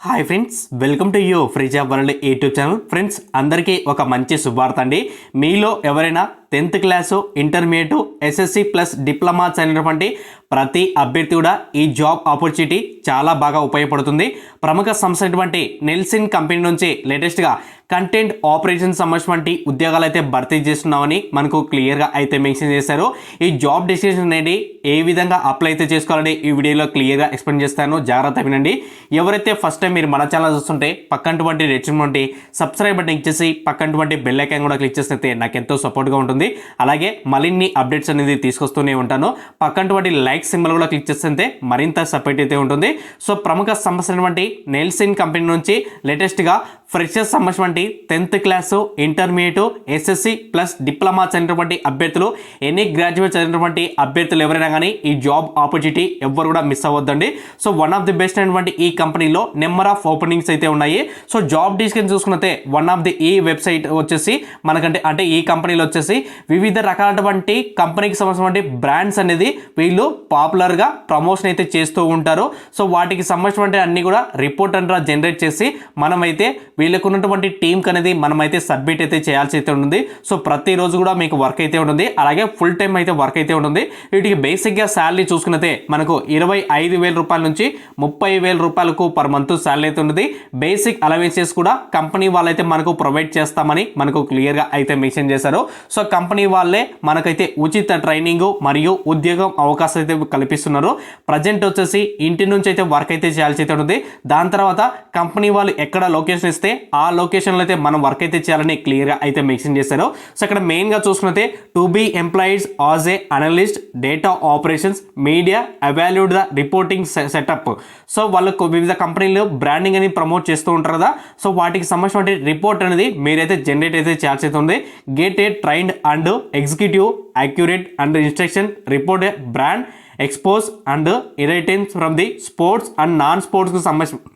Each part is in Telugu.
Hi friends, welcome to you free job world YouTube channel. Friends, అందరికీ ఒక మంచి శుభార్త అండి. మీలో ఎవరైనా 10th class, intermediate, SSC plus diploma చదివినటువంటి ప్రతి అభ్యర్థి కూడా ఈ జాబ్ ఆపర్చునిటీ చాలా బాగా ఉపయోగపడుతుంది. ప్రముఖ సంస్థ అయినటువంటి నెల్సన్ కంపెనీ నుంచి లేటెస్ట్గా కంటెంట్ ఆపరేషన్ సంబంధించినటువంటి ఉద్యోగాలు అయితే భర్తీ చేస్తున్నామని మనకు క్లియర్గా అయితే మెన్షన్ చేశారు. ఈ జాబ్ డిస్క్రిప్షన్ అనేది ఏ విధంగా అప్లై అయితే చేసుకోవాలని ఈ వీడియోలో క్లియర్గా ఎక్స్ప్లెయిన్ చేస్తాను. జాగ్రత్త వినండి. ఎవరైతే ఫస్ట్ టైం మీరు మన ఛానల్ చూస్తుంటే పక్కనటువంటి రెడ్ సబ్స్క్రైబ్ బటన్ క్లిక్ చేసి పక్కనటువంటి బెల్ ఐకాన్ కూడా క్లిక్ చేస్తే నాకు ఎంతో సపోర్ట్గా ఉంటుంది. అలాగే మరిన్ని అప్డేట్స్ అనేది తీసుకొస్తూనే ఉంటాను. పక్కనటువంటి లైక్ సింబల్ కూడా క్లిక్ చేస్తే మరింత సపోర్ట్ అయితే ఉంటుంది. సో ప్రముఖ సంస్థ అయినటువంటి నెల్సన్ కంపెనీ నుంచి లేటెస్ట్గా ఫ్రెషర్స్ సంబంధించినటువంటి 10th class, intermediate, SSC plus diploma చదివినటువంటి అభ్యర్థులు, ఎనీ గ్రాడ్యుయేట్ చదివినటువంటి అభ్యర్థులు ఎవరైనా కానీ ఈ జాబ్ ఆపర్చునిటీ ఎవ్వరు కూడా మిస్ అవ్వద్దండి. So one of the best అయినటువంటి ఈ కంపెనీలో నెంబర్ ఆఫ్ ఓపెనింగ్స్ అయితే ఉన్నాయి. సో జాబ్ డిస్క్రిప్షన్ చూసుకున్నట్టే వన్ ఆఫ్ ది ఈ వెబ్సైట్ వచ్చేసి అంటే ఈ కంపెనీలో వచ్చేసి వివిధ రకాలటువంటి కంపెనీకి సంబంధించినటువంటి బ్రాండ్స్ అనేది వీళ్ళు పాపులర్గా ప్రమోషన్ అయితే చేస్తూ ఉంటారు. సో వాటికి సంబంధించినటువంటి అన్ని కూడా రిపోర్ట్ అంతా జనరేట్ చేసి మనమైతే వీళ్ళకు ఉన్నటువంటి టీంకి అనేది మనమైతే సబ్మిట్ అయితే చేయాల్సి అయితే ఉంటుంది. సో ప్రతిరోజు కూడా మీకు వర్క్ అయితే ఉంటుంది. అలాగే ఫుల్ టైం అయితే వర్క్ అయితే ఉంటుంది. వీటికి బేసిక్గా శాలరీ చూసుకున్నతే మనకు 25,000 రూపాయల నుంచి 30,000 రూపాయలకు పర్ మంత్ శాలరీ అయితే ఉంటుంది. బేసిక్ అలవెన్సెస్ కూడా కంపెనీ వాళ్ళైతే మనకు ప్రొవైడ్ చేస్తామని మనకు క్లియర్గా అయితే మెన్షన్ చేశారు. సో కంపెనీ వాళ్ళే మనకైతే ఉచిత ట్రైనింగ్ మరియు ఉద్యోగం అవకాశం అయితే కల్పిస్తున్నారు. ప్రజెంట్ వచ్చేసి ఇంటి నుంచి అయితే వర్క్ అయితే చేయాల్సి అయితే ఉంటుంది. దాని తర్వాత కంపెనీ వాళ్ళు ఎక్కడ లొకేషన్ ఇస్తే ఆ లొకేషన్లో అయితే మనం వర్క్ అయితే చేయాలని క్లియర్గా అయితే మెన్షన్ చేశారు. సో ఇక్కడ మెయిన్గా చూసుకున్నట్టే to be employed as a analyst, data operations, media, అవాల్యూడ్ ద రిపోర్టింగ్ సెటప్. సో వాళ్ళకు వివిధ కంపెనీలు బ్రాండింగ్ అని ప్రమోట్ చేస్తూ ఉంటారు కదా. సో వాటికి సంబంధించిన రిపోర్ట్ అనేది మీరైతే జనరేట్ అయితే చేయాల్సి ఉంది. Get a trained and executive accurate and instruction report a brand expose and irritants from the sports and non sports కు సంబంధించి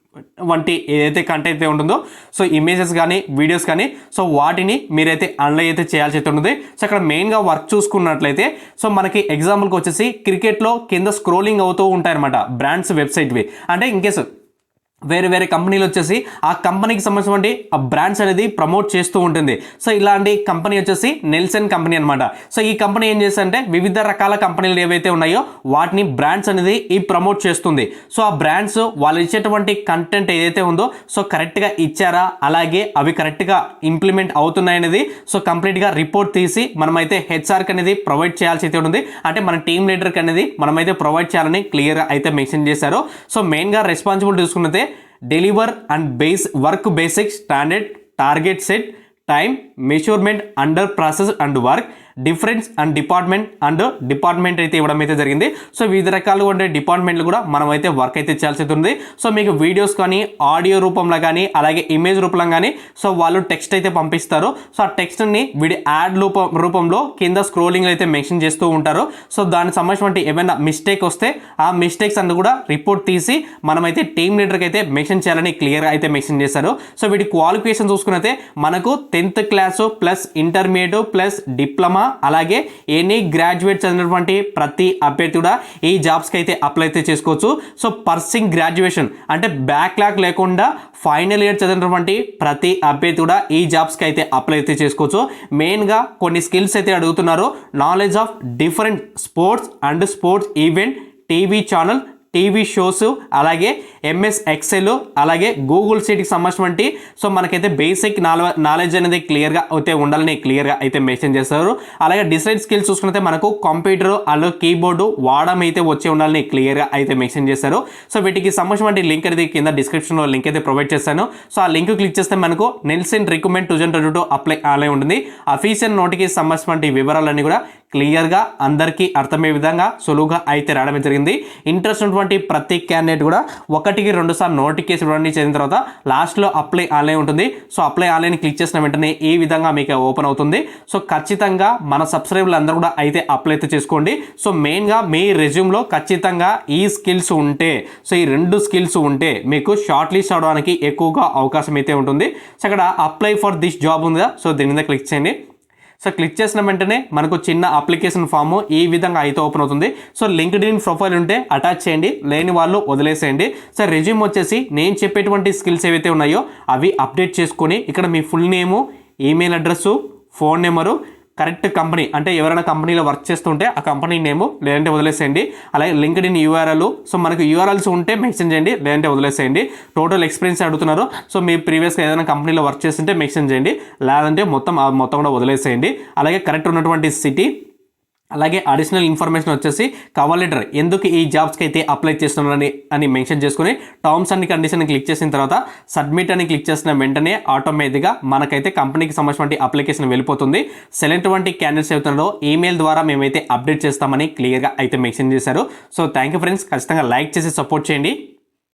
వంటి ఏదైతే కంటెంట్ అయితే ఉంటుందో, సో ఇమేజెస్ కానీ వీడియోస్ కానీ, సో వాటిని మీరైతే అనలైజ్ అయితే చేయాల్సి అయితే ఉంటుంది. సో అక్కడ మెయిన్గా వర్క్ చూసుకున్నట్లయితే సో మనకి ఎగ్జాంపుల్కి వచ్చేసి క్రికెట్లో కింద స్క్రోలింగ్ అవుతూ ఉంటాయన్నమాట బ్రాండ్స్ వెబ్సైట్వి. అంటే ఇన్కేస్ వేరే వేరే కంపెనీలు వచ్చేసి ఆ కంపెనీకి సంబంధించినటువంటి ఆ బ్రాండ్స్ అనేది ప్రమోట్ చేస్తూ ఉంటుంది. సో ఇలాంటి కంపెనీ వచ్చేసి నెల్సన్ కంపెనీ అనమాట. సో ఈ కంపెనీ ఏం చేస్తుందంటే వివిధ రకాల కంపెనీలు ఏవైతే ఉన్నాయో వాటిని బ్రాండ్స్ అనేది ఈ ప్రమోట్ చేస్తుంది. సో ఆ బ్రాండ్స్ వాళ్ళు ఇచ్చేటువంటి కంటెంట్ ఏదైతే ఉందో సో కరెక్ట్గా ఇచ్చారా, అలాగే అవి కరెక్ట్గా ఇంప్లిమెంట్ అవుతున్నాయనేది సో కంప్లీట్గా రిపోర్ట్ తీసి మనమైతే హెచ్ఆర్కి అనేది ప్రొవైడ్ చేయాల్సి అయితే ఉంటుంది. అంటే మన టీమ్ లీడర్కి అనేది మనమైతే ప్రొవైడ్ చేయాలని క్లియర్గా అయితే మెన్షన్ చేశారు. సో మెయిన్గా రెస్పాన్సిబిలిటీ చూసుకున్నదే deliver and work basic standard target set time measurement under process and work difference and department అయితే ఇవ్వడం అయితే జరిగింది. సో వివిధ రకాలుగా ఉండే డిపార్ట్మెంట్లు కూడా మనం అయితే వర్క్ అయితే చేయాల్సి ఉంది. సో మీకు వీడియోస్ కానీ ఆడియో రూపంలో కానీ అలాగే ఇమేజ్ రూపంలో కానీ సో వాళ్ళు టెక్స్ట్ అయితే పంపిస్తారు. సో ఆ టెక్స్ట్ని వీడి యాడ్ రూపంలో కింద స్క్రోలింగ్ అయితే మెన్షన్ చేస్తూ ఉంటారు. సో దానికి సంబంధించిన ఏమైనా మిస్టేక్ వస్తే ఆ మిస్టేక్స్ అన్ని కూడా రిపోర్ట్ తీసి మనమైతే టీమ్ లీడర్కి అయితే మెన్షన్ చేయాలని క్లియర్గా అయితే మెన్షన్ చేశారు. సో వీటి క్వాలిఫికేషన్ చూసుకున్నైతే మనకు 10th class plus intermediate plus diploma అలాగే ఎనీ గ్రాడ్యుయేట్ చదివినటువంటి ప్రతి అభ్యర్థి కూడా ఈ జాబ్స్కి అయితే అప్లై అయితే చేసుకోవచ్చు. సో పర్సింగ్ గ్రాడ్యుయేషన్ అంటే బ్యాక్లాగ్ లేకుండా ఫైనల్ ఇయర్ చదివినటువంటి ప్రతి అభ్యర్థి కూడా ఈ జాబ్స్కి అయితే అప్లై అయితే చేసుకోవచ్చు. మెయిన్గా కొన్ని స్కిల్స్ అయితే అడుగుతున్నారు. Knowledge of different sports and sports event, TV channel, TV shows, అలాగే ఎంఎస్ ఎక్సెల్, అలాగే గూగుల్ షీట్కి సంబంధించినటువంటి సో మనకైతే బేసిక్ నాలెడ్జ్ అనేది క్లియర్గా అయితే ఉండాలని క్లియర్గా అయితే మెన్షన్ చేస్తారు. అలాగే డిసైడ్ స్కిల్స్ చూసుకుంటే మనకు కంప్యూటర్ అలాగే కీబోర్డు వాడడం అయితే వచ్చి ఉండాలని క్లియర్గా అయితే మెన్షన్ చేశారు. సో వీటికి సంబంధించిన లింక్ అనేది కింద డిస్క్రిప్షన్లో లింక్ అయితే ప్రొవైడ్ చేస్తాను. సో ఆ లింక్ క్లిక్ చేస్తే మనకు నెల్సన్ రిక్రూట్మెంట్ 2022 అప్లై ఆన్లైన్ ఉంటుంది. అఫీషియల్ నోటికి సంబంధించిన వివరాలన్నీ కూడా క్లియర్గా అందరికీ అర్థమయ్యే విధంగా సులువుగా అయితే రావడం జరిగింది. ఇంట్రెస్ట్ ఉన్నటువంటి ప్రతి క్యాండిడేట్ కూడా 1-2 సార్లు నోటిఫికేషన్ ఇవ్వడానికి చేసిన తర్వాత లాస్ట్లో అప్లై ఆన్లైన్ ఉంటుంది. సో అప్లై ఆన్లైన్ క్లిక్ చేసిన వెంటనే ఈ విధంగా మీకు ఓపెన్ అవుతుంది. సో ఖచ్చితంగా మన సబ్స్క్రైబర్లు అందరూ కూడా అయితే అప్లై అయితే చేసుకోండి. సో మెయిన్గా మీ రెజ్యూమ్లో ఖచ్చితంగా ఈ స్కిల్స్ ఉంటే, సో ఈ 2 స్కిల్స్ ఉంటే మీకు షార్ట్ లిస్ట్ అవడానికి ఎక్కువగా అవకాశం అయితే ఉంటుంది. సో అక్కడ అప్లై ఫర్ దిస్ జాబ్ ఉందా, సో దీని మీద క్లిక్ చేయండి. సో క్లిక్ చేసిన వెంటనే మనకు చిన్న అప్లికేషన్ ఫామ్ ఈ విధంగా అయితే ఓపెన్ అవుతుంది. సో లింక్డ్ఇన్ ప్రొఫైల్ ఉంటే అటాచ్ చేయండి, లేని వాళ్ళు వదిలేసేయండి. సో రెజ్యూమ్ వచ్చేసి నేను చెప్పేటువంటి స్కిల్స్ ఏవైతే ఉన్నాయో అవి అప్డేట్ చేసుకొని ఇక్కడ మీ full name, email address, phone number, correct company అంటే ఎవరైనా కంపెనీలో వర్క్ చేస్తుంటే ఆ కంపెనీ నేము, లేదంటే వదిలేసేయండి. అలాగే లింక్డ్ఇన్ యూఆర్ఎల్, సో మనకు యూఆర్ఎల్స్ ఉంటే మెన్షన్ చేయండి, లేదంటే వదిలేసేయండి. టోటల్ ఎక్స్పీరియన్స్ అడుగుతున్నారు, సో మీరు ప్రీవియస్గా ఏదైనా కంపెనీలో వర్క్ చేస్తుంటే మెన్షన్ చేయండి, లేదంటే మొత్తం కూడా వదిలేసేయండి. అలాగే కరెక్ట్ ఉన్నటువంటి సిటీ, అలాగే అడిషనల్ ఇన్ఫర్మేషన్ వచ్చేసి కవర్ లెటర్ ఎందుకు ఈ జాబ్స్కి అయితే అప్లై చేస్తున్నారని మెన్షన్ చేసుకుని టర్మ్స్ అండ్ కండిషన్ క్లిక్ చేసిన తర్వాత సబ్మిట్ అని క్లిక్ చేసిన వెంటనే ఆటోమేటిక్గా మనకైతే కంపెనీకి సంబంధించిన అప్లికేషన్ వెళ్ళిపోతుంది. సెలెక్ట్ వంటి క్యాండిడేట్స్ అవుతున్నారో ఈమెయిల్ ద్వారా మేమైతే అప్డేట్ చేస్తామని క్లియర్గా అయితే మెన్షన్ చేశారు. సో థ్యాంక్ యూ ఫ్రెండ్స్, ఖచ్చితంగా లైక్ చేసి సపోర్ట్ చేయండి.